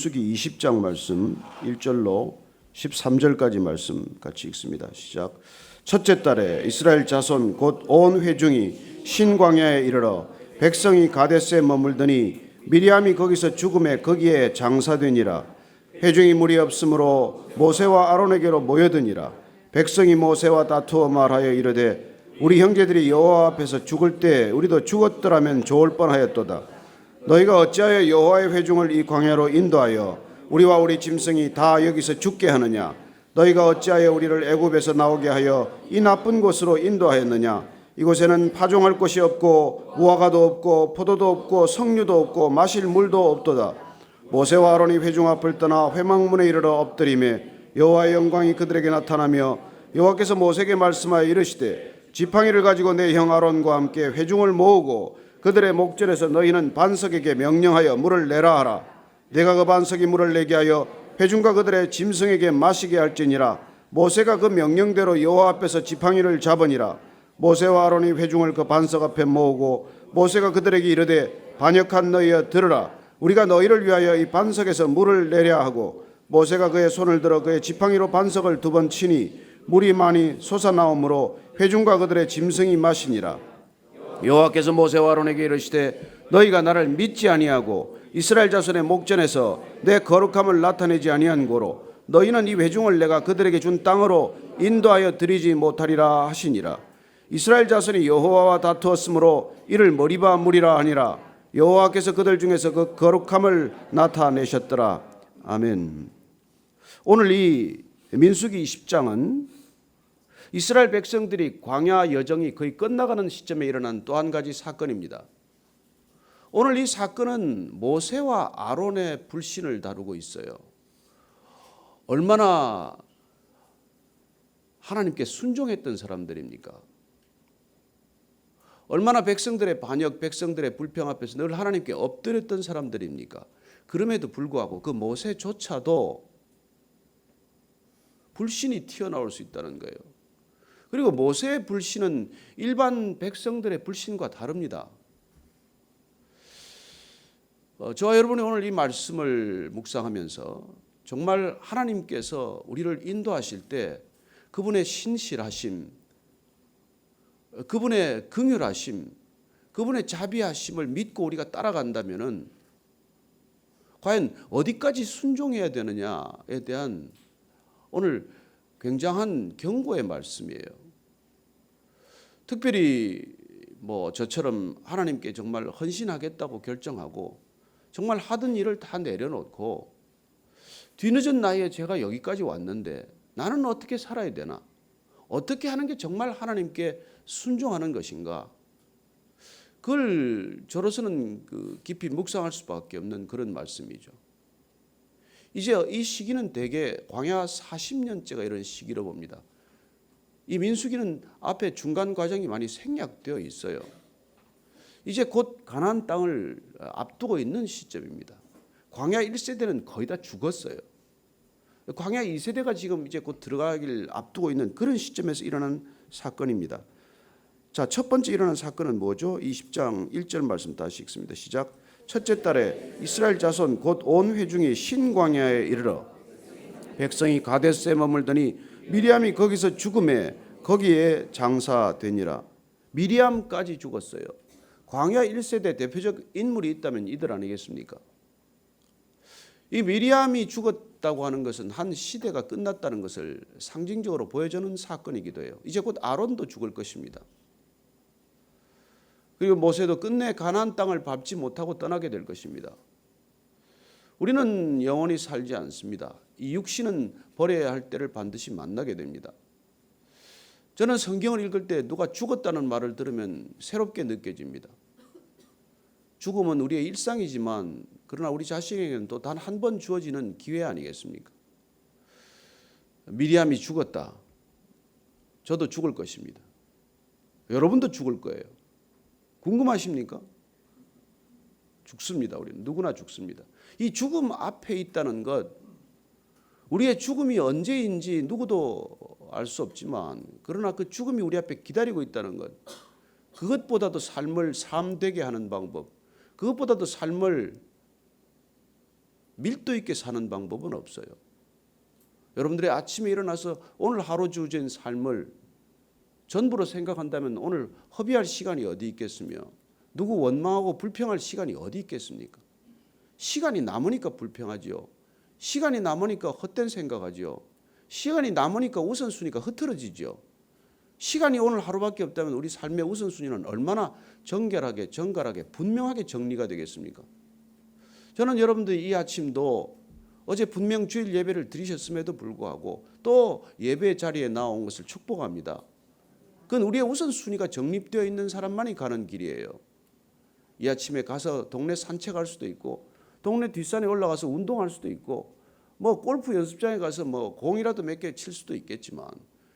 민수기 20장 말씀 1절로 13절까지 말씀 같이 읽습니다. 시작. 첫째 달에 이스라엘 자손 곧 온 회중이 신광야에 이르러 백성이 가데스에 머물더니 미리암이 거기서 죽음에 거기에 장사되니라. 회중이 무리 없으므로 모세와 아론에게로 모여드니라. 백성이 모세와 다투어 말하여 이르되 우리 형제들이 여호와 앞에서 죽을 때 우리도 죽었더라면 좋을 뻔하였도다. 너희가 어찌하여 여호와의 회중을 이 광야로 인도하여 우리와 우리 짐승이 다 여기서 죽게 하느냐? 너희가 어찌하여 우리를 애굽에서 나오게 하여 이 나쁜 곳으로 인도하였느냐? 이곳에는 파종할 곳이 없고 무화과도 없고 포도도 없고 석류도 없고 마실 물도 없도다. 모세와 아론이 회중 앞을 떠나 회막문에 이르러 엎드리매 여호와의 영광이 그들에게 나타나며 여호와께서 모세에게 말씀하여 이르시되 지팡이를 가지고 내 형 아론과 함께 회중을 모으고 그들의 목전에서 너희는 반석에게 명령하여 물을 내라 하라. 내가 그 반석이 물을 내게 하여 회중과 그들의 짐승에게 마시게 할지니라. 모세가 그 명령대로 여호와 앞에서 지팡이를 잡으니라. 모세와 아론이 회중을 그 반석 앞에 모으고 모세가 그들에게 이르되 반역한 너희여 들으라. 우리가 너희를 위하여 이 반석에서 물을 내려 하고 모세가 그의 손을 들어 그의 지팡이로 반석을 2번 치니 물이 많이 솟아나오므로 회중과 그들의 짐승이 마시니라. 여호와께서 모세와 아론에게 이르시되 너희가 나를 믿지 아니하고 이스라엘 자손의 목전에서 내 거룩함을 나타내지 아니한 고로 너희는 이 회중을 내가 그들에게 준 땅으로 인도하여 드리지 못하리라 하시니라. 이스라엘 자손이 여호와와 다투었으므로 이를 머리바 물이라 하니라. 여호와께서 그들 중에서 그 거룩함을 나타내셨더라. 아멘. 오늘 이 민수기 20장은 이스라엘 백성들이 광야 여정이 거의 끝나가는 시점에 일어난 또 한 가지 사건입니다. 오늘 이 사건은 모세와 아론의 불신을 다루고 있어요. 얼마나 하나님께 순종했던 사람들입니까? 얼마나 백성들의 반역, 백성들의 불평 앞에서 늘 하나님께 엎드렸던 사람들입니까? 그럼에도 불구하고 그 모세조차도 불신이 튀어나올 수 있다는 거예요. 그리고 모세의 불신은 일반 백성들의 불신과 다릅니다. 저와 여러분이 오늘 이 말씀을 묵상하면서 정말 하나님께서 우리를 인도하실 때 그분의 신실하심, 그분의 긍휼하심, 그분의 자비하심을 믿고 우리가 따라간다면은 과연 어디까지 순종해야 되느냐에 대한 오늘 굉장한 경고의 말씀이에요. 특별히 저처럼 하나님께 정말 헌신하겠다고 결정하고 정말 하던 일을 다 내려놓고 뒤늦은 나이에 제가 여기까지 왔는데 나는 어떻게 살아야 되나? 어떻게 하는 게 정말 하나님께 순종하는 것인가? 그걸 저로서는 깊이 묵상할 수밖에 없는 그런 말씀이죠. 이제 이 시기는 대개 광야 40년째가 이런 시기로 봅니다. 이 민수기는 앞에 중간 과정이 많이 생략되어 있어요. 이제 곧 가나안 땅을 앞두고 있는 시점입니다. 광야 1세대는 거의 다 죽었어요. 광야 2세대가 지금 이제 곧 들어가길 앞두고 있는 그런 시점에서 일어난 사건입니다. 자, 첫 번째 일어난 사건은 뭐죠? 20장 1절 말씀 다시 읽습니다. 시작. 첫째 달에 이스라엘 자손 곧 온 회중이 신광야에 이르러 백성이 가데스에 머물더니 미리암이 거기서 죽음에 거기에 장사되니라. 미리암까지 죽었어요. 광야 1세대 대표적 인물이 있다면 이들 아니겠습니까? 이 미리암이 죽었다고 하는 것은 한 시대가 끝났다는 것을 상징적으로 보여주는 사건이기도 해요. 이제 곧 아론도 죽을 것입니다. 그리고 모세도 끝내 가나안 땅을 밟지 못하고 떠나게 될 것입니다. 우리는 영원히 살지 않습니다. 이 육신은 버려야 할 때를 반드시 만나게 됩니다. 저는 성경을 읽을 때 누가 죽었다는 말을 들으면 새롭게 느껴집니다. 죽음은 우리의 일상이지만 그러나 우리 자신에게는 또 단 한 번 주어지는 기회 아니겠습니까? 미리암이 죽었다. 저도 죽을 것입니다. 여러분도 죽을 거예요. 궁금하십니까? 죽습니다. 우리는 누구나 죽습니다. 이 죽음 앞에 있다는 것, 우리의 죽음이 언제인지 누구도 알 수 없지만 그러나 그 죽음이 우리 앞에 기다리고 있다는 것, 그것보다도 삶을 삶되게 하는 방법, 그것보다도 삶을 밀도 있게 사는 방법은 없어요. 여러분들이 아침에 일어나서 오늘 하루 주어진 삶을 전부로 생각한다면 오늘 허비할 시간이 어디 있겠으며 누구 원망하고 불평할 시간이 어디 있겠습니까? 시간이 남으니까 불평하지요. 시간이 남으니까 헛된 생각하지요. 시간이 남으니까 우선순위가 흐트러지죠. 시간이 오늘 하루밖에 없다면 우리 삶의 우선순위는 얼마나 정결하게 정갈하게 분명하게 정리가 되겠습니까? 저는 여러분들이 이 아침도 어제 분명 주일 예배를 드리셨음에도 불구하고 또 예배 자리에 나온 것을 축복합니다. 그건 우리의 우선순위가 정립되어 있는 사람만이 가는 길이에요. 이 아침에 가서 동네 산책할 수도 있고 동네 뒷산에 올라가서 운동할 수도 있고 뭐 골프 연습장에 가서 뭐 공이라도 몇 개 칠 수도 있겠지만,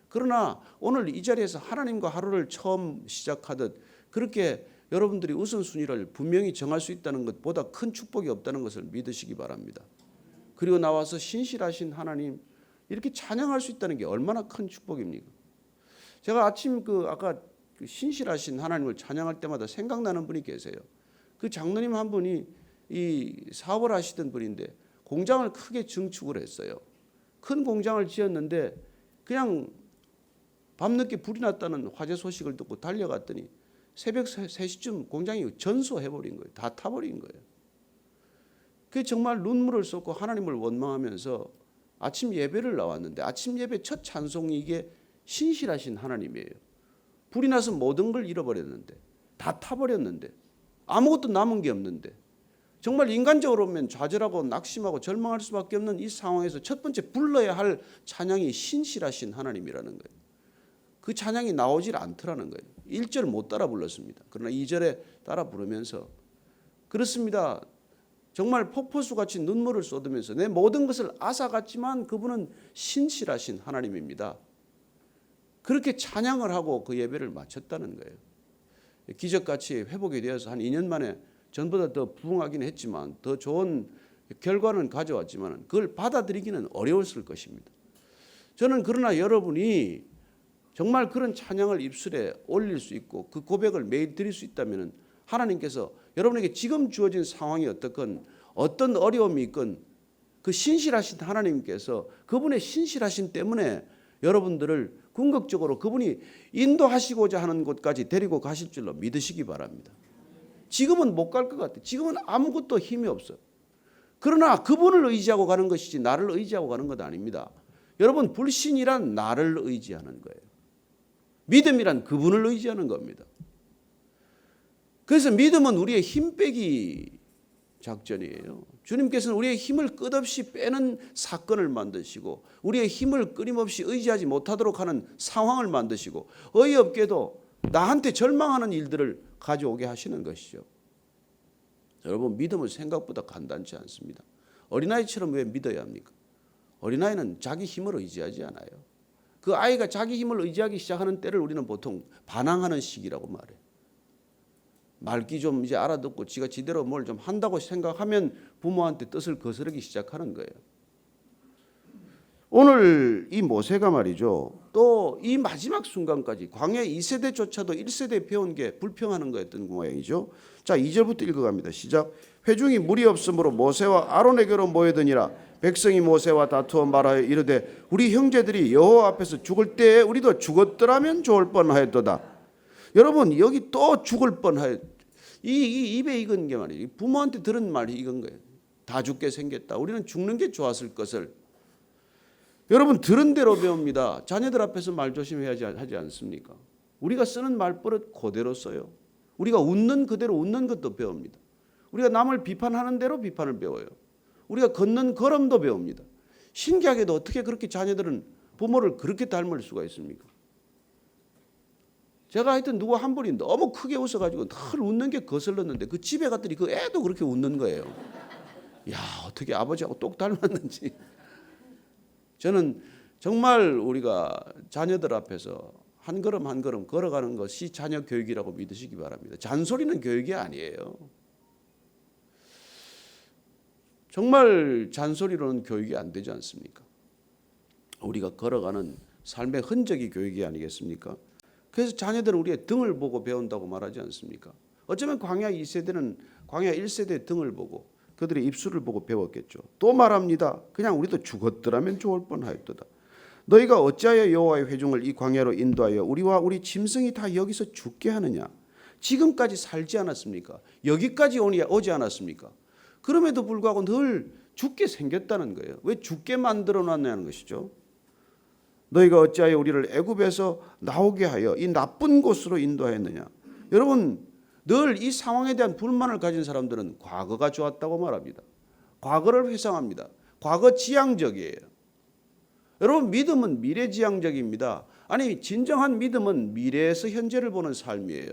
그러나 오늘 이 자리에서 하나님과 하루를 처음 시작하듯 그렇게 여러분들이 우선순위를 분명히 정할 수 있다는 것보다 큰 축복이 없다는 것을 믿으시기 바랍니다. 그리고 나와서 신실하신 하나님 이렇게 찬양할 수 있다는 게 얼마나 큰 축복입니까? 제가 아침 아까 신실하신 하나님을 찬양할 때마다 생각나는 분이 계세요. 그 장로님 한 분이 이 사업을 하시던 분인데 공장을 크게 증축을 했어요. 큰 공장을 지었는데 그냥 밤늦게 불이 났다는 화재 소식을 듣고 달려갔더니 새벽 3시쯤 공장이 전소해버린 거예요. 다 타버린 거예요. 그게 정말 눈물을 쏟고 하나님을 원망하면서 아침 예배를 나왔는데 아침 예배 첫 찬송이 이게 신실하신 하나님이에요. 불이 나서 모든 걸 잃어버렸는데 다 타버렸는데 아무것도 남은 게 없는데 정말 인간적으로 보면 좌절하고 낙심하고 절망할 수밖에 없는 이 상황에서 첫 번째 불러야 할 찬양이 신실하신 하나님이라는 거예요. 그 찬양이 나오질 않더라는 거예요. 1절 못 따라 불렀습니다. 그러나 2절에 따라 부르면서 그렇습니다. 정말 폭포수같이 눈물을 쏟으면서 내 모든 것을 앗아갔지만 그분은 신실하신 하나님입니다. 그렇게 찬양을 하고 그 예배를 마쳤다는 거예요. 기적같이 회복이 되어서 한 2년 만에 전보다 더 부흥하긴 했지만 더 좋은 결과는 가져왔지만 그걸 받아들이기는 어려웠을 것입니다. 저는 그러나 여러분이 정말 그런 찬양을 입술에 올릴 수 있고 그 고백을 매일 드릴 수 있다면 하나님께서 여러분에게 지금 주어진 상황이 어떻건 어떤 어려움이 있건 그 신실하신 하나님께서 그분의 신실하심 때문에 여러분들을 궁극적으로 그분이 인도하시고자 하는 곳까지 데리고 가실 줄로 믿으시기 바랍니다. 지금은 못 갈 것 같아요. 지금은 아무것도 힘이 없어요. 그러나 그분을 의지하고 가는 것이지 나를 의지하고 가는 것 아닙니다. 여러분, 불신이란 나를 의지하는 거예요. 믿음이란 그분을 의지하는 겁니다. 그래서 믿음은 우리의 힘 빼기 작전이에요. 주님께서는 우리의 힘을 끝없이 빼는 사건을 만드시고 우리의 힘을 끊임없이 의지하지 못하도록 하는 상황을 만드시고 어이없게도 나한테 절망하는 일들을 가져오게 하시는 것이죠. 여러분, 믿음은 생각보다 간단치 않습니다. 어린아이처럼 왜 믿어야 합니까? 어린아이는 자기 힘을 의지하지 않아요. 그 아이가 자기 힘을 의지하기 시작하는 때를 우리는 보통 반항하는 시기라고 말해요. 말귀 좀 이제 알아듣고 지가 지대로 뭘 좀 한다고 생각하면 부모한테 뜻을 거스르기 시작하는 거예요. 오늘 이 모세가 말이죠. 또 이 마지막 순간까지 광야 2세대조차도 1세대 배운 게 불평하는 거였던 모양이죠. 자, 2절부터 읽어갑니다. 시작. 회중이 물이 없으므로 모세와 아론에게로 모여드니라. 백성이 모세와 다투어 말하여 이르되 우리 형제들이 여호와 앞에서 죽을 때에 우리도 죽었더라면 좋을 뻔하였도다. 여러분, 여기 또 죽을 뻔하였. 이 입에 익은 게 말이에요. 부모한테 들은 말이 익은 거예요. 다 죽게 생겼다. 우리는 죽는 게 좋았을 것을. 여러분, 들은 대로 배웁니다. 자녀들 앞에서 말 조심해야지 하지 않습니까? 우리가 쓰는 말버릇 그대로 써요. 우리가 웃는 그대로 웃는 것도 배웁니다. 우리가 남을 비판하는 대로 비판을 배워요. 우리가 걷는 걸음도 배웁니다. 신기하게도 어떻게 그렇게 자녀들은 부모를 그렇게 닮을 수가 있습니까? 제가 하여튼 누구 한 분이 너무 크게 웃어가지고 늘 웃는 게 거슬렀는데 그 집에 갔더니 그 애도 그렇게 웃는 거예요. 야, 어떻게 아버지하고 똑 닮았는지. 저는 정말 우리가 자녀들 앞에서 한 걸음 한 걸음 걸어가는 것이 자녀 교육이라고 믿으시기 바랍니다. 잔소리는 교육이 아니에요. 정말 잔소리로는 교육이 안 되지 않습니까? 우리가 걸어가는 삶의 흔적이 교육이 아니겠습니까? 그래서 자녀들은 우리의 등을 보고 배운다고 말하지 않습니까? 어쩌면 광야 2세대는 광야 1세대의 등을 보고 그들의 입술을 보고 배웠겠죠. 또 말합니다. 그냥 우리도 죽었더라면 좋을 뻔하였도다. 너희가 어찌하여 여호와의 회중을 이 광야로 인도하여 우리와 우리 짐승이 다 여기서 죽게 하느냐? 지금까지 살지 않았습니까? 여기까지 오지 않았습니까? 그럼에도 불구하고 늘 죽게 생겼다는 거예요. 왜 죽게 만들어 놨냐는 것이죠. 너희가 어찌하여 우리를 애굽에서 나오게 하여 이 나쁜 곳으로 인도하였느냐? 여러분, 늘 이 상황에 대한 불만을 가진 사람들은 과거가 좋았다고 말합니다. 과거를 회상합니다. 과거 지향적이에요. 여러분, 믿음은 미래지향적입니다. 아니, 진정한 믿음은 미래에서 현재를 보는 삶이에요.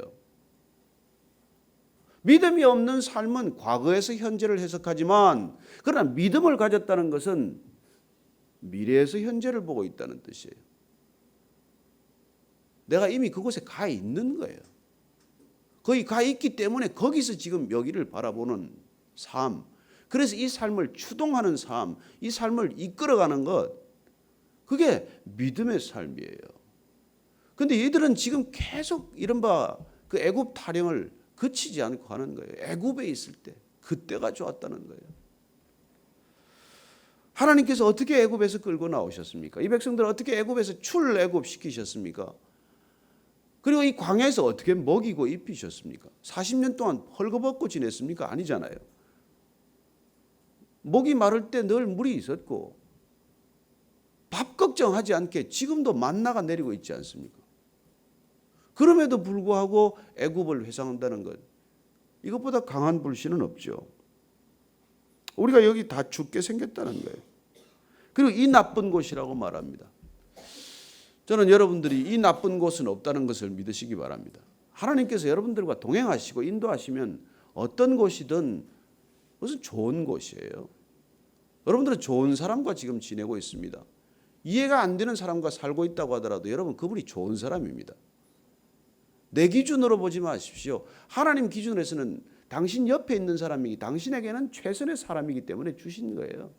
믿음이 없는 삶은 과거에서 현재를 해석하지만, 그러나 믿음을 가졌다는 것은 미래에서 현재를 보고 있다는 뜻이에요. 내가 이미 그곳에 가 있는 거예요. 거기 가 있기 때문에 거기서 지금 여기를 바라보는 삶, 그래서 이 삶을 추동하는 삶, 이 삶을 이끌어가는 것, 그게 믿음의 삶이에요. 그런데 이들은 지금 계속 이른바 그 애굽 타령을 그치지 않고 하는 거예요. 애굽에 있을 때 그때가 좋았다는 거예요. 하나님께서 어떻게 애굽에서 끌고 나오셨습니까? 이 백성들을 어떻게 애굽에서 출애굽 시키셨습니까? 그리고 이 광야에서 어떻게 먹이고 입히셨습니까? 40년 동안 헐거벗고 지냈습니까? 아니잖아요. 목이 마를 때 늘 물이 있었고, 밥 걱정하지 않게 지금도 만나가 내리고 있지 않습니까? 그럼에도 불구하고 애굽을 회상한다는 것, 이것보다 강한 불신은 없죠. 우리가 여기 다 죽게 생겼다는 거예요. 그리고 이 나쁜 곳이라고 말합니다. 저는 여러분들이 이 나쁜 곳은 없다는 것을 믿으시기 바랍니다. 하나님께서 여러분들과 동행하시고 인도하시면 어떤 곳이든 무슨 좋은 곳이에요. 여러분들은 좋은 사람과 지금 지내고 있습니다. 이해가 안 되는 사람과 살고 있다고 하더라도 여러분, 그분이 좋은 사람입니다. 내 기준으로 보지 마십시오. 하나님 기준에서는 당신 옆에 있는 사람이 당신에게는 최선의 사람이기 때문에 주신 거예요.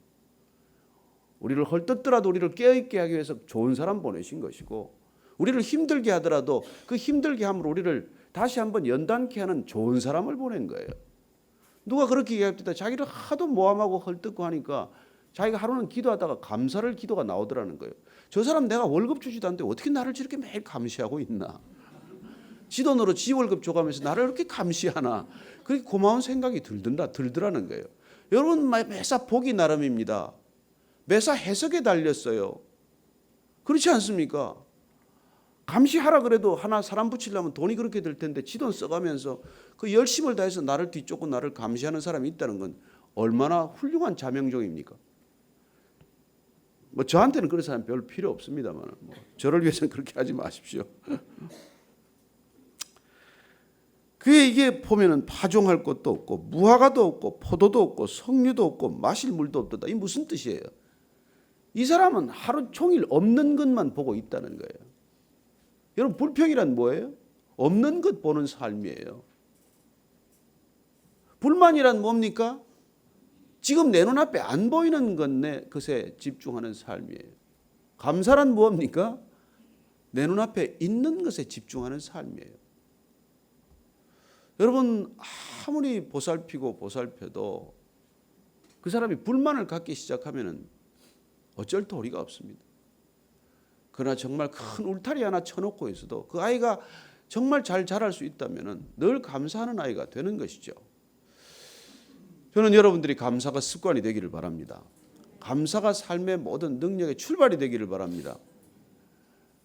우리를 헐뜯더라도 우리를 깨어있게 하기 위해서 좋은 사람 보내신 것이고, 우리를 힘들게 하더라도 그 힘들게 함으로 우리를 다시 한번 연단케 하는 좋은 사람을 보낸 거예요. 누가 그렇게 얘기합니다. 자기를 하도 모함하고 헐뜯고 하니까 자기가 하루는 기도하다가 감사를 기도가 나오더라는 거예요. 저 사람 내가 월급 주지도 않는데 어떻게 나를 저렇게 매일 감시하고 있나. 지 돈으로 지 월급 줘가면서 나를 이렇게 감시하나. 그렇게 고마운 생각이 들더라는 거예요. 여러분, 매사 보기 나름입니다. 매사 해석에 달렸어요. 그렇지 않습니까? 감시하라 그래도 하나 사람 붙이려면 돈이 그렇게 들 텐데 지 돈 써가면서 그 열심을 다해서 나를 뒤쫓고 나를 감시하는 사람이 있다는 건 얼마나 훌륭한 자명종입니까? 뭐 저한테는 그런 사람 별 필요 없습니다만, 저를 위해서는 그렇게 하지 마십시오. 그게 이게 보면은 파종할 것도 없고 무화과도 없고 포도도 없고 석류도 없고 마실 물도 없다. 이 무슨 뜻이에요? 이 사람은 하루 종일 없는 것만 보고 있다는 거예요. 여러분, 불평이란 뭐예요? 없는 것 보는 삶이에요. 불만이란 뭡니까? 지금 내 눈앞에 안 보이는 것에 집중하는 삶이에요. 감사란 뭡니까? 내 눈앞에 있는 것에 집중하는 삶이에요. 여러분, 아무리 보살피고 보살펴도 그 사람이 불만을 갖기 시작하면 어쩔 도리가 없습니다. 그러나 정말 큰 울타리 하나 쳐놓고 있어도 그 아이가 정말 잘 자랄 수 있다면 늘 감사하는 아이가 되는 것이죠. 저는 여러분들이 감사가 습관이 되기를 바랍니다. 감사가 삶의 모든 능력의 출발이 되기를 바랍니다.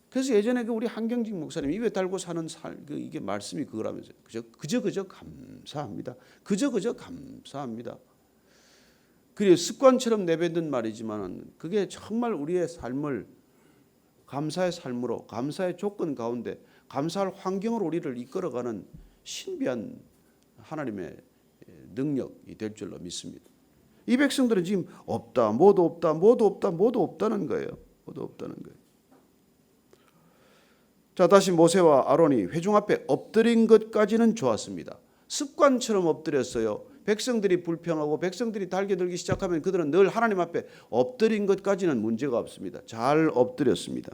그래서 예전에 우리 한경직 목사님 입에 달고 사는 이게 말씀이 그거라면서요. 그저 감사합니다. 그저 감사합니다. 그리고 습관처럼 내뱉는 말이지만 그게 정말 우리의 삶을 감사의 삶으로, 감사의 조건 가운데 감사할 환경으로 우리를 이끌어가는 신비한 하나님의 능력이 될 줄로 믿습니다. 이 백성들은 지금 없다, 모두 없다는 거예요. 모두 없다는 거예요. 자, 다시 모세와 아론이 회중 앞에 엎드린 것까지는 좋았습니다. 습관처럼 엎드렸어요. 백성들이 불평하고 백성들이 달겨들기 시작하면 그들은 늘 하나님 앞에 엎드린 것까지는 문제가 없습니다. 잘 엎드렸습니다.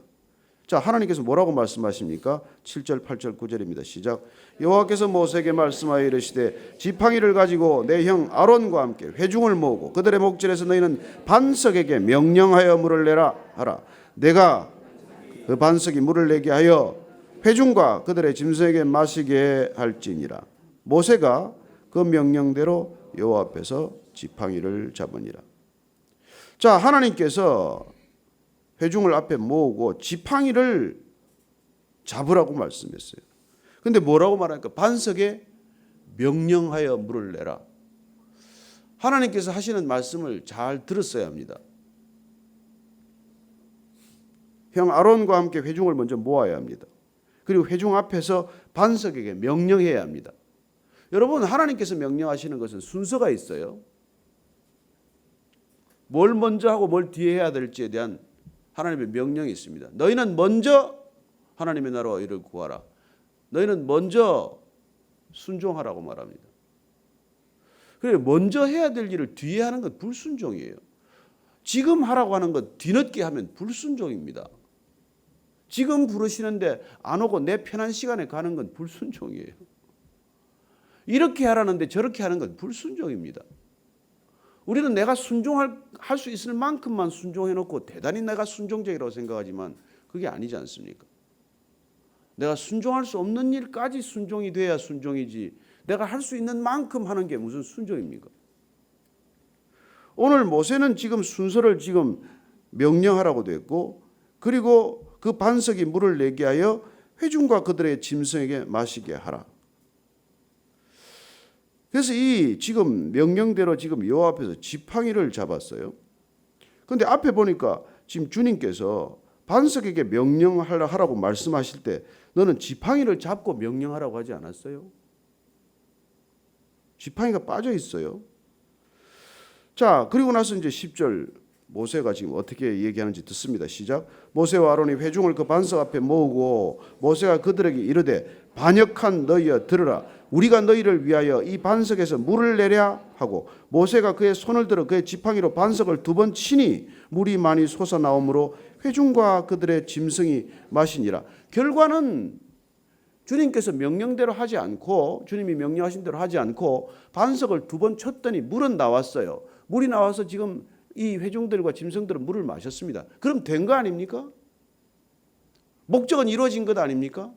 자, 하나님께서 뭐라고 말씀하십니까? 7절, 8절, 9절입니다. 시작. 여호와께서 모세에게 말씀하여 이르시되 지팡이를 가지고 내 형 아론과 함께 회중을 모으고 그들의 목전에서 너희는 반석에게 명령하여 물을 내라 하라. 내가 그 반석이 물을 내게 하여 회중과 그들의 짐승에게 마시게 할지니라. 모세가 그 명령대로 여호와 앞에서 지팡이를 잡으니라. 자, 하나님께서 회중을 앞에 모으고 지팡이를 잡으라고 말씀했어요. 근데 뭐라고 말하니까 반석에 명령하여 물을 내라. 하나님께서 하시는 말씀을 잘 들었어야 합니다. 형 아론과 함께 회중을 먼저 모아야 합니다. 그리고 회중 앞에서 반석에게 명령해야 합니다. 여러분, 하나님께서 명령하시는 것은 순서가 있어요. 뭘 먼저 하고 뭘 뒤에 해야 될지에 대한 하나님의 명령이 있습니다. 너희는 먼저 하나님의 나라와 이를 구하라. 너희는 먼저 순종하라고 말합니다. 그래서 먼저 해야 될 일을 뒤에 하는 건 불순종이에요. 지금 하라고 하는 것 뒤늦게 하면 불순종입니다. 지금 부르시는데 안 오고 내 편한 시간에 가는 건 불순종이에요. 이렇게 하라는데 저렇게 하는 건 불순종입니다. 우리는 내가 순종할 수 있을 만큼만 순종해놓고 대단히 내가 순종적이라고 생각하지만 그게 아니지 않습니까? 내가 순종할 수 없는 일까지 순종이 돼야 순종이지 내가 할 수 있는 만큼 하는 게 무슨 순종입니까? 오늘 모세는 지금 순서를 지금 명령하라고 됐고 그리고 그 반석이 물을 내게 하여 회중과 그들의 짐승에게 마시게 하라. 그래서 이 지금 명령대로 지금 여호와 앞에서 지팡이를 잡았어요. 그런데 앞에 보니까 지금 주님께서 반석에게 명령하라고 말씀하실 때 너는 지팡이를 잡고 명령하라고 하지 않았어요? 지팡이가 빠져 있어요. 자, 그리고 나서 이제 10절 모세가 지금 어떻게 얘기하는지 듣습니다. 시작. 모세와 아론이 회중을 그 반석 앞에 모으고 모세가 그들에게 이르되 반역한 너희여 들으라. 우리가 너희를 위하여 이 반석에서 물을 내랴 하고 모세가 그의 손을 들어 그의 지팡이로 반석을 2번 치니 물이 많이 솟아나오므로 회중과 그들의 짐승이 마시니라. 결과는 주님께서 명령대로 하지 않고 주님이 명령하신 대로 하지 않고 반석을 2번 쳤더니 물은 나왔어요. 물이 나와서 지금 이 회중들과 짐승들은 물을 마셨습니다. 그럼 된 거 아닙니까? 목적은 이루어진 것 아닙니까?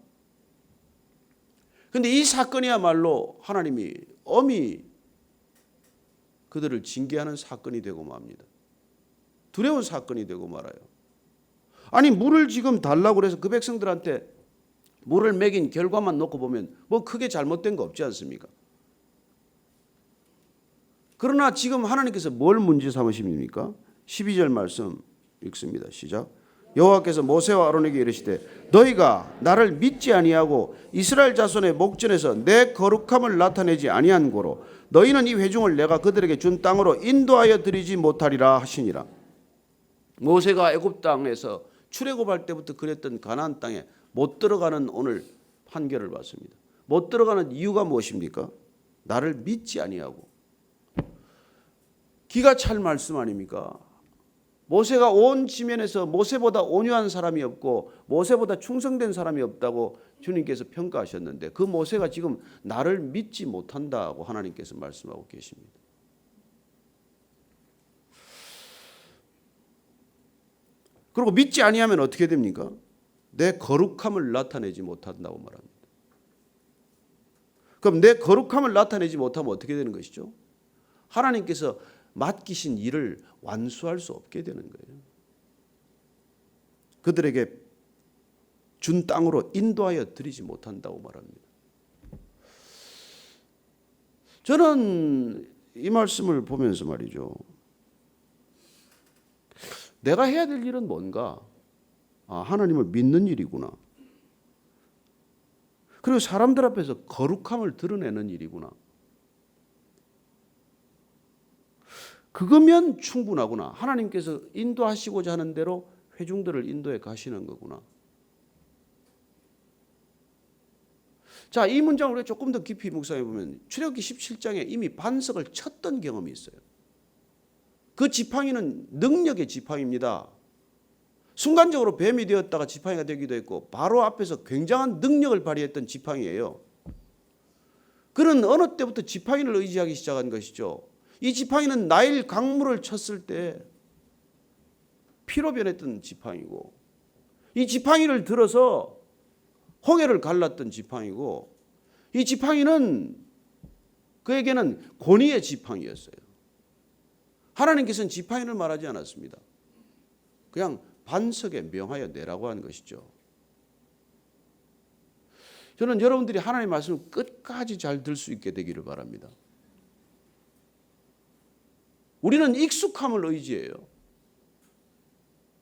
그런데 이 사건이야말로 하나님이 엄히 그들을 징계하는 사건이 되고 맙니다. 두려운 사건이 되고 말아요. 아니 물을 지금 달라고 해서 그 백성들한테 물을 먹인 결과만 놓고 보면 뭐 크게 잘못된 거 없지 않습니까? 그러나 지금 하나님께서 뭘 문제 삼으십니까? 12절 말씀 읽습니다. 시작. 여호와께서 모세와 아론에게 이르시되 너희가 나를 믿지 아니하고 이스라엘 자손의 목전에서 내 거룩함을 나타내지 아니한 고로 너희는 이 회중을 내가 그들에게 준 땅으로 인도하여 드리지 못하리라 하시니라. 모세가 애굽 땅에서 출애굽할 때부터 그랬던 가나안 땅에 못 들어가는 오늘 판결을 받습니다. 못 들어가는 이유가 무엇입니까? 나를 믿지 아니하고. 기가 찰 말씀 아닙니까? 모세가 온 지면에서 모세보다 온유한 사람이 없고 모세보다 충성된 사람이 없다고 주님께서 평가하셨는데 그 모세가 지금 나를 믿지 못한다고 하나님께서 말씀하고 계십니다. 그리고 믿지 아니하면 어떻게 됩니까? 내 거룩함을 나타내지 못한다고 말합니다. 그럼 내 거룩함을 나타내지 못하면 어떻게 되는 것이죠? 하나님께서 맡기신 일을 완수할 수 없게 되는 거예요. 그들에게 준 땅으로 인도하여 드리지 못한다고 말합니다. 저는 이 말씀을 보면서 말이죠. 내가 해야 될 일은 뭔가? 하나님을 믿는 일이구나. 그리고 사람들 앞에서 거룩함을 드러내는 일이구나. 그거면 충분하구나. 하나님께서 인도하시고자 하는 대로 회중들을 인도해 가시는 거구나. 자, 이 문장을 우리가 조금 더 깊이 묵상해 보면 출애굽기 17장에 이미 반석을 쳤던 경험이 있어요. 그 지팡이는 능력의 지팡이입니다. 순간적으로 뱀이 되었다가 지팡이가 되기도 했고 바로 앞에서 굉장한 능력을 발휘했던 지팡이예요. 그는 어느 때부터 지팡이를 의지하기 시작한 것이죠. 이 지팡이는 나일 강물을 쳤을 때 피로 변했던 지팡이고, 이 지팡이를 들어서 홍해를 갈랐던 지팡이고, 이 지팡이는 그에게는 권위의 지팡이였어요. 하나님께서는 지팡이를 말하지 않았습니다. 그냥 반석에 명하여 내라고 한 것이죠. 저는 여러분들이 하나님의 말씀을 끝까지 잘 들 수 있게 되기를 바랍니다. 우리는 익숙함을 의지해요.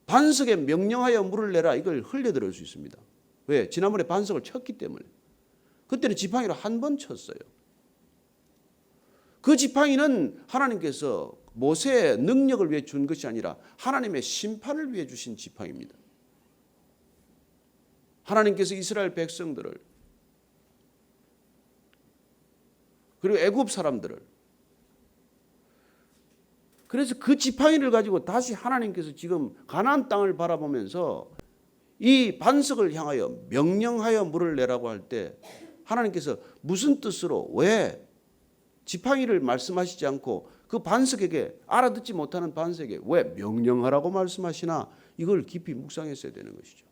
반석에 명령하여 물을 내라, 이걸 흘려들을 수 있습니다. 왜? 지난번에 반석을 쳤기 때문에. 그때는 지팡이로 한 번 쳤어요. 그 지팡이는 하나님께서 모세의 능력을 위해 준 것이 아니라 하나님의 심판을 위해 주신 지팡이입니다. 하나님께서 이스라엘 백성들을, 그리고 애굽 사람들을, 그래서 그 지팡이를 가지고 다시 하나님께서 지금 가나안 땅을 바라보면서 이 반석을 향하여 명령하여 물을 내라고 할 때 하나님께서 무슨 뜻으로, 왜 지팡이를 말씀하시지 않고 그 반석에게, 알아듣지 못하는 반석에게 왜 명령하라고 말씀하시나, 이걸 깊이 묵상했어야 되는 것이죠.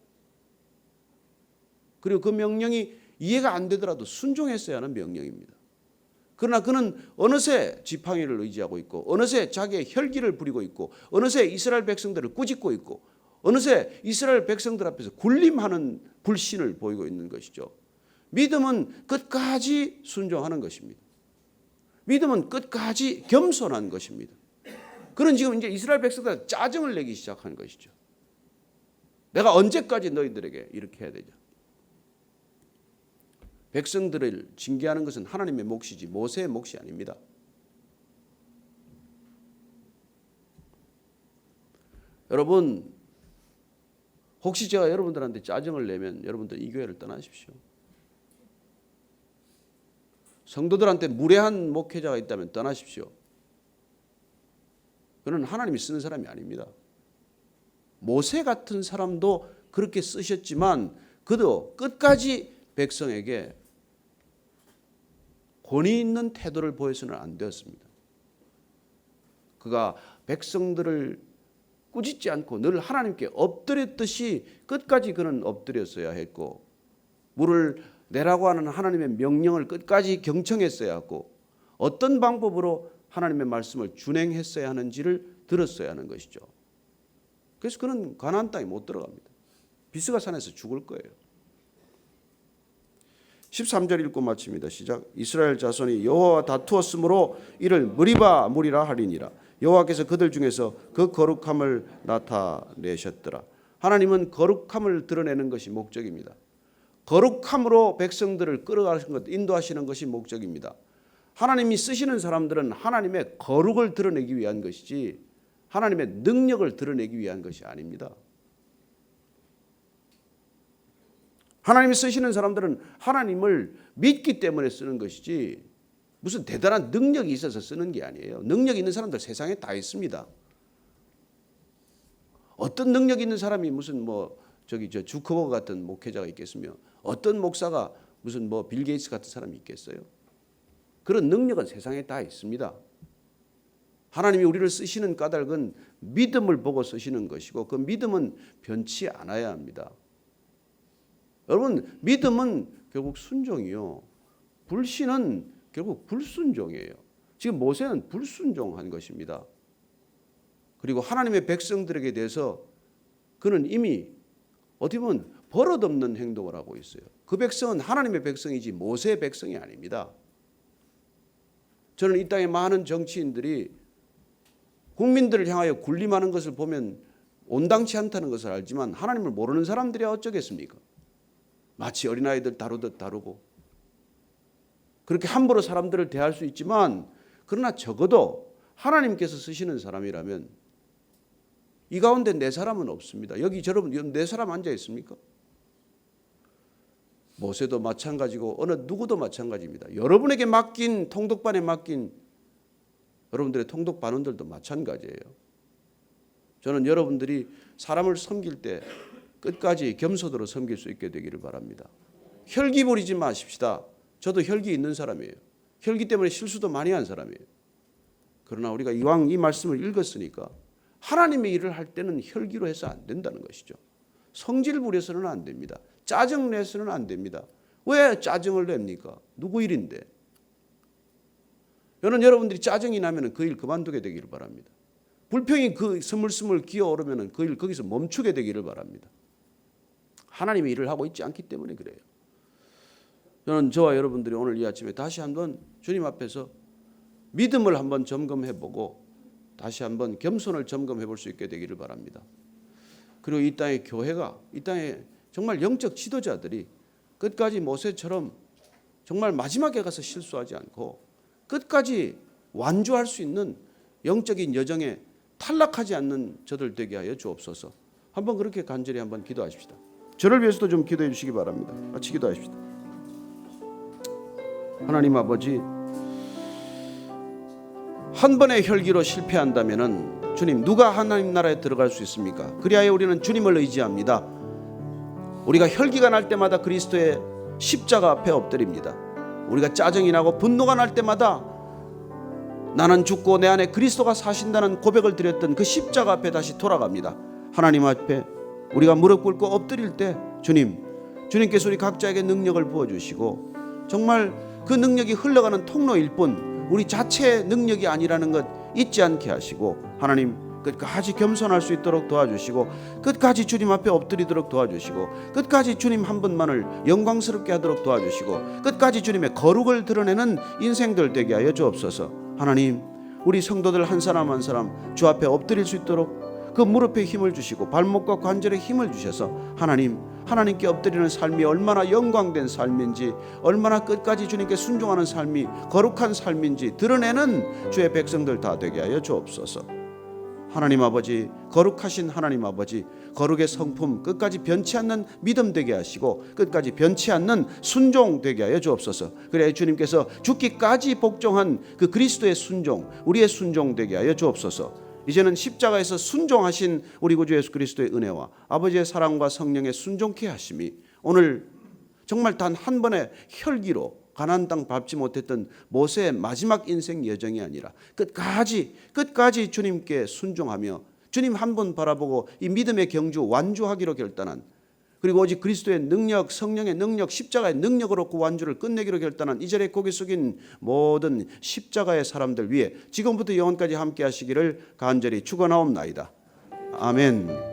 그리고 그 명령이 이해가 안 되더라도 순종했어야 하는 명령입니다. 그러나 그는 어느새 지팡이를 의지하고 있고, 어느새 자기의 혈기를 부리고 있고, 어느새 이스라엘 백성들을 꾸짖고 있고, 어느새 이스라엘 백성들 앞에서 군림하는 불신을 보이고 있는 것이죠. 믿음은 끝까지 순종하는 것입니다. 믿음은 끝까지 겸손한 것입니다. 그는 지금 이제 이스라엘 백성들한테 짜증을 내기 시작한 것이죠. 내가 언제까지 너희들에게 이렇게 해야 되냐. 백성들을 징계하는 것은 하나님의 몫이지 모세의 몫이 아닙니다. 여러분, 혹시 제가 여러분들한테 짜증을 내면 여러분들 이 교회를 떠나십시오. 성도들한테 무례한 목회자가 있다면 떠나십시오. 그는 하나님이 쓰는 사람이 아닙니다. 모세 같은 사람도 그렇게 쓰셨지만 그도 끝까지 백성에게 권위 있는 태도를 보여서는 안 되었습니다. 그가 백성들을 꾸짖지 않고 늘 하나님께 엎드렸듯이 끝까지 그는 엎드렸어야 했고, 물을 내라고 하는 하나님의 명령을 끝까지 경청했어야 하고, 어떤 방법으로 하나님의 말씀을 준행했어야 하는지를 들었어야 하는 것이죠. 그래서 그는 가나안 땅에 못 들어갑니다. 비스가 산에서 죽을 거예요. 13절 읽고 마칩니다. 시작. 이스라엘 자손이 여호와와 다투었으므로 이를 무리바 무리라 하리니라. 여호와께서 그들 중에서 그 거룩함을 나타내셨더라. 하나님은 거룩함을 드러내는 것이 목적입니다. 거룩함으로 백성들을 끌어가시는 것, 인도하시는 것이 목적입니다. 하나님이 쓰시는 사람들은 하나님의 거룩을 드러내기 위한 것이지 하나님의 능력을 드러내기 위한 것이 아닙니다. 하나님이 쓰시는 사람들은 하나님을 믿기 때문에 쓰는 것이지 무슨 대단한 능력이 있어서 쓰는 게 아니에요. 능력 있는 사람들 세상에 다 있습니다. 어떤 능력 있는 사람이 무슨 주커버그 같은 목회자가 있겠으며, 어떤 목사가 무슨 빌 게이츠 같은 사람이 있겠어요? 그런 능력은 세상에 다 있습니다. 하나님이 우리를 쓰시는 까닭은 믿음을 보고 쓰시는 것이고, 그 믿음은 변치 않아야 합니다. 여러분, 믿음은 결국 순종이요, 불신은 결국 불순종이에요. 지금 모세는 불순종한 것입니다. 그리고 하나님의 백성들에게 대해서 그는 이미 어떻게 보면 버릇없는 행동을 하고 있어요. 그 백성은 하나님의 백성이지 모세의 백성이 아닙니다. 저는 이 땅의 많은 정치인들이 국민들을 향하여 군림하는 것을 보면 온당치 않다는 것을 알지만 하나님을 모르는 사람들이 어쩌겠습니까? 마치 어린아이들 다루듯 다루고 그렇게 함부로 사람들을 대할 수 있지만, 그러나 적어도 하나님께서 쓰시는 사람이라면 이 가운데 네 사람은 없습니다. 여기 여러분 네 사람 앉아 있습니까? 모세도 마찬가지고 어느 누구도 마찬가지입니다. 여러분에게 맡긴 통독반에 맡긴 여러분들의 통독반원들도 마찬가지예요. 저는 여러분들이 사람을 섬길 때 끝까지 겸손으로 섬길 수 있게 되기를 바랍니다. 혈기 부리지 마십시다. 저도 혈기 있는 사람이에요. 혈기 때문에 실수도 많이 한 사람이에요. 그러나 우리가 이왕 이 말씀을 읽었으니까 하나님의 일을 할 때는 혈기로 해서 안 된다는 것이죠. 성질 부려서는 안 됩니다. 짜증 내서는 안 됩니다. 왜 짜증을 냅니까? 누구 일인데? 저는 여러분들이 짜증이 나면 그 일 그만두게 되기를 바랍니다. 불평이 그 스물스물 기어오르면 그 일 거기서 멈추게 되기를 바랍니다. 하나님의 일을 하고 있지 않기 때문에 그래요. 저는 저와 여러분들이 오늘 이 아침에 다시 한번 주님 앞에서 믿음을 한번 점검해보고 다시 한번 겸손을 점검해볼 수 있게 되기를 바랍니다. 그리고 이 땅의 교회가, 이 땅의 정말 영적 지도자들이 끝까지 모세처럼 정말 마지막에 가서 실수하지 않고 끝까지 완주할 수 있는 영적인 여정에 탈락하지 않는 저들 되게 하여 주옵소서. 한번 그렇게 간절히 한번 기도하십시다. 저를 위해서도 좀 기도해 주시기 바랍니다. 같이 기도하십시다. 하나님 아버지, 한 번의 혈기로 실패한다면은 주님, 누가 하나님 나라에 들어갈 수 있습니까? 그리하여 우리는 주님을 의지합니다. 우리가 혈기가 날 때마다 그리스도의 십자가 앞에 엎드립니다. 우리가 짜증이 나고 분노가 날 때마다 나는 죽고 내 안에 그리스도가 사신다는 고백을 드렸던 그 십자가 앞에 다시 돌아갑니다. 하나님 앞에 우리가 무릎 꿇고 엎드릴 때 주님께서 우리 각자에게 능력을 부어주시고 정말 그 능력이 흘러가는 통로일 뿐 우리 자체의 능력이 아니라는 것 잊지 않게 하시고 하나님 끝까지 겸손할 수 있도록 도와주시고 끝까지 주님 앞에 엎드리도록 도와주시고 끝까지 주님 한 분만을 영광스럽게 하도록 도와주시고 끝까지 주님의 거룩을 드러내는 인생들 되게 하여 주옵소서. 하나님, 우리 성도들 한 사람 한 사람 주 앞에 엎드릴 수 있도록 그 무릎에 힘을 주시고 발목과 관절에 힘을 주셔서 하나님께 엎드리는 삶이 얼마나 영광된 삶인지, 얼마나 끝까지 주님께 순종하는 삶이 거룩한 삶인지 드러내는 주의 백성들 다 되게 하여 주옵소서. 하나님 아버지, 거룩하신 하나님 아버지, 거룩의 성품 끝까지 변치 않는 믿음 되게 하시고 끝까지 변치 않는 순종 되게 하여 주옵소서. 그래야 주님께서 죽기까지 복종한 그 그리스도의 순종, 우리의 순종 되게 하여 주옵소서. 이제는 십자가에서 순종하신 우리 구주 예수 그리스도의 은혜와 아버지의 사랑과 성령의 순종케 하심이 오늘 정말 단 한 번의 혈기로 가나안 땅 밟지 못했던 모세의 마지막 인생 여정이 아니라 끝까지 주님께 순종하며 주님 한 분 바라보고 이 믿음의 경주 완주하기로 결단한, 그리고 오직 그리스도의 능력, 성령의 능력, 십자가의 능력으로 그 완주를 끝내기로 결단한 이 자리에 고개 숙인 모든 십자가의 사람들 위해 지금부터 영원까지 함께 하시기를 간절히 축원하옵나이다. 아멘.